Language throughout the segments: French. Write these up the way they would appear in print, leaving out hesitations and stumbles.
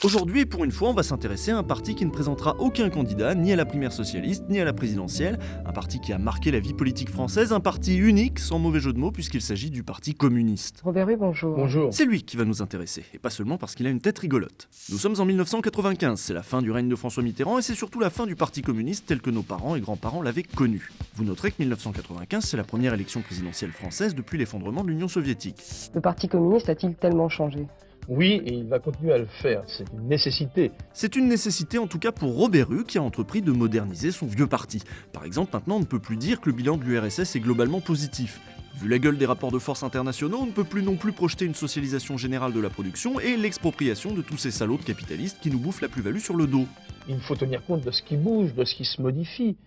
Aujourd'hui, et pour une fois, on va s'intéresser à un parti qui ne présentera aucun candidat, ni à la primaire socialiste, ni à la présidentielle. Un parti qui a marqué la vie politique française, un parti unique, sans mauvais jeu de mots, puisqu'il s'agit du Parti communiste. Robert Hue, bonjour. Bonjour. C'est lui qui va nous intéresser, et pas seulement parce qu'il a une tête rigolote. Nous sommes en 1995, c'est la fin du règne de François Mitterrand, et c'est surtout la fin du Parti communiste tel que nos parents et grands-parents l'avaient connu. Vous noterez que 1995, c'est la première élection présidentielle française depuis l'effondrement de l'Union soviétique. Le Parti communiste a-t-il tellement changé ? Oui, et il va continuer à le faire, c'est une nécessité. C'est une nécessité en tout cas pour Robert Hue qui a entrepris de moderniser son vieux parti. Par exemple, maintenant on ne peut plus dire que le bilan de l'URSS est globalement positif. Vu la gueule des rapports de force internationaux, on ne peut plus non plus projeter une socialisation générale de la production et l'expropriation de tous ces salauds de capitalistes qui nous bouffent la plus-value sur le dos. Il faut tenir compte de ce qui bouge, de ce qui se modifie.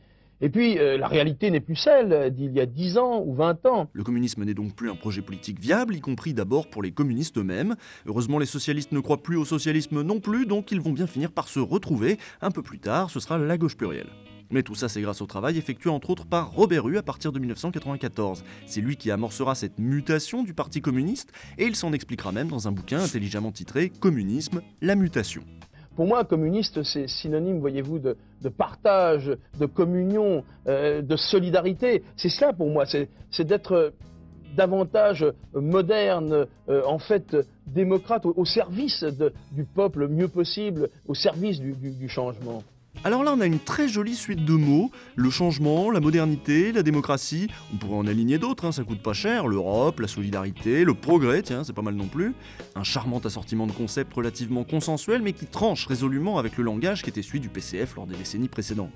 Et puis, la réalité n'est plus celle d'il y a 10 ans ou 20 ans. Le communisme n'est donc plus un projet politique viable, y compris d'abord pour les communistes eux-mêmes. Heureusement, les socialistes ne croient plus au socialisme non plus, donc ils vont bien finir par se retrouver. Un peu plus tard, ce sera la gauche plurielle. Mais tout ça, c'est grâce au travail effectué entre autres par Robert Hue à partir de 1994. C'est lui qui amorcera cette mutation du Parti communiste, et il s'en expliquera même dans un bouquin intelligemment titré « Communisme, la mutation ». Pour moi, communiste, c'est synonyme, voyez-vous, de partage, de communion, de solidarité. C'est cela pour moi, c'est d'être davantage moderne, en fait démocrate, au service du peuple le mieux possible, au service du changement. Alors là, on a une très jolie suite de mots, le changement, la modernité, la démocratie, on pourrait en aligner d'autres, ça coûte pas cher, l'Europe, la solidarité, le progrès, tiens, c'est pas mal non plus. Un charmant assortiment de concepts relativement consensuels, mais qui tranche résolument avec le langage qui était celui du PCF lors des décennies précédentes.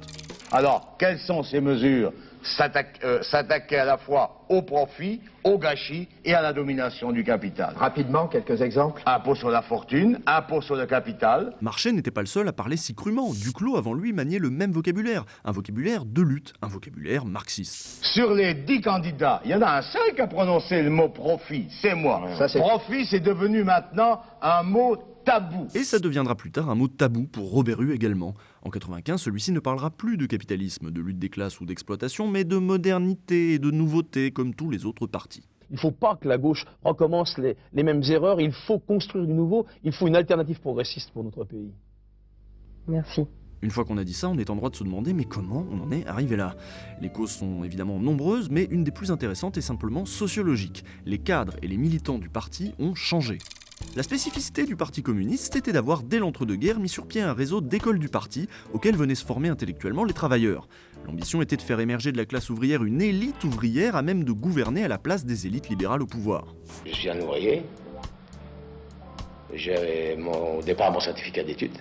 Alors, quelles sont ces mesures ? S'attaquer à la fois au profit, au gâchis et à la domination du capital. Rapidement, quelques exemples. Impôt sur la fortune, impôt sur le capital. Marchais n'était pas le seul à parler si crûment. Duclos, avant lui, maniait le même vocabulaire. Un vocabulaire de lutte, un vocabulaire marxiste. Sur les 10 candidats, il y en a un seul qui a prononcé le mot profit, c'est moi. Profit, c'est devenu maintenant un mot tabou. Et ça deviendra plus tard un mot tabou pour Robert Hue également. En 95, celui-ci ne parlera plus de capitalisme, de lutte des classes ou d'exploitation, mais de modernité et de nouveauté, comme tous les autres partis. Il ne faut pas que la gauche recommence les mêmes erreurs, il faut construire du nouveau, il faut une alternative progressiste pour notre pays. Merci. Une fois qu'on a dit ça, on est en droit de se demander mais comment on en est arrivé là ? Les causes sont évidemment nombreuses, mais une des plus intéressantes est simplement sociologique. Les cadres et les militants du parti ont changé. La spécificité du Parti communiste était d'avoir, dès l'entre-deux-guerres, mis sur pied un réseau d'écoles du parti auquel venaient se former intellectuellement les travailleurs. L'ambition était de faire émerger de la classe ouvrière une élite ouvrière à même de gouverner à la place des élites libérales au pouvoir. Je suis un ouvrier. J'ai au départ mon certificat d'études.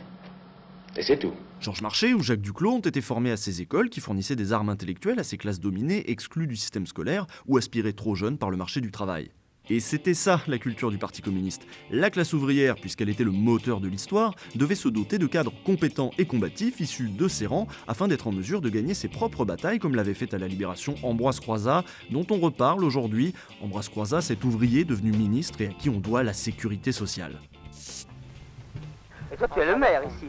Et c'est tout. Georges Marchais ou Jacques Duclos ont été formés à ces écoles qui fournissaient des armes intellectuelles à ces classes dominées, exclues du système scolaire ou aspirées trop jeunes par le marché du travail. Et c'était ça la culture du Parti communiste. La classe ouvrière, puisqu'elle était le moteur de l'histoire, devait se doter de cadres compétents et combatifs issus de ses rangs afin d'être en mesure de gagner ses propres batailles comme l'avait fait à la Libération Ambroise Croizat, dont on reparle aujourd'hui. Ambroise Croizat, cet ouvrier devenu ministre et à qui on doit la sécurité sociale. Et toi, tu es le maire ici.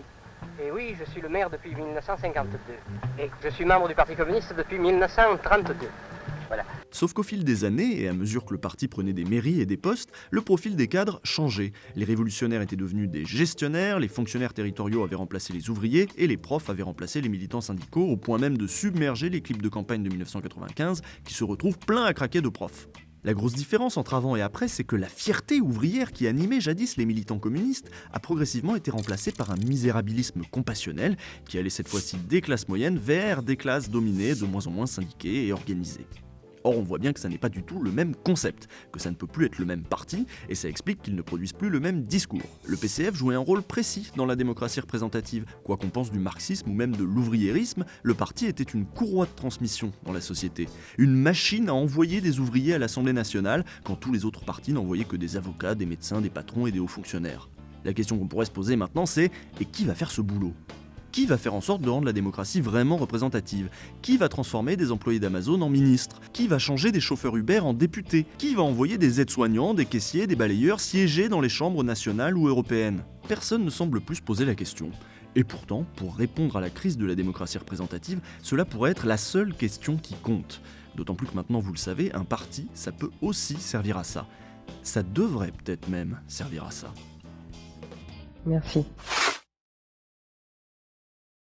Et oui, je suis le maire depuis 1952. Et je suis membre du Parti communiste depuis 1932. Voilà. Sauf qu'au fil des années, et à mesure que le parti prenait des mairies et des postes, le profil des cadres changeait. Les révolutionnaires étaient devenus des gestionnaires, les fonctionnaires territoriaux avaient remplacé les ouvriers, et les profs avaient remplacé les militants syndicaux, au point même de submerger les clips de campagne de 1995, qui se retrouvent pleins à craquer de profs. La grosse différence entre avant et après, c'est que la fierté ouvrière qui animait jadis les militants communistes a progressivement été remplacée par un misérabilisme compassionnel qui allait cette fois-ci des classes moyennes vers des classes dominées, de moins en moins syndiquées et organisées. Or, on voit bien que ça n'est pas du tout le même concept, que ça ne peut plus être le même parti, et ça explique qu'ils ne produisent plus le même discours. Le PCF jouait un rôle précis dans la démocratie représentative. Quoi qu'on pense du marxisme ou même de l'ouvriérisme, le parti était une courroie de transmission dans la société. Une machine à envoyer des ouvriers à l'Assemblée nationale, quand tous les autres partis n'envoyaient que des avocats, des médecins, des patrons et des hauts fonctionnaires. La question qu'on pourrait se poser maintenant, c'est « et qui va faire ce boulot ?» Qui va faire en sorte de rendre la démocratie vraiment représentative? Qui va transformer des employés d'Amazon en ministres? Qui va changer des chauffeurs Uber en députés? Qui va envoyer des aides-soignants, des caissiers, des balayeurs siéger dans les chambres nationales ou européennes? personne ne semble plus se poser la question. Et pourtant, pour répondre à la crise de la démocratie représentative, cela pourrait être la seule question qui compte. D'autant plus que maintenant, vous le savez, un parti, ça peut aussi servir à ça. Ça devrait peut-être même servir à ça. Merci.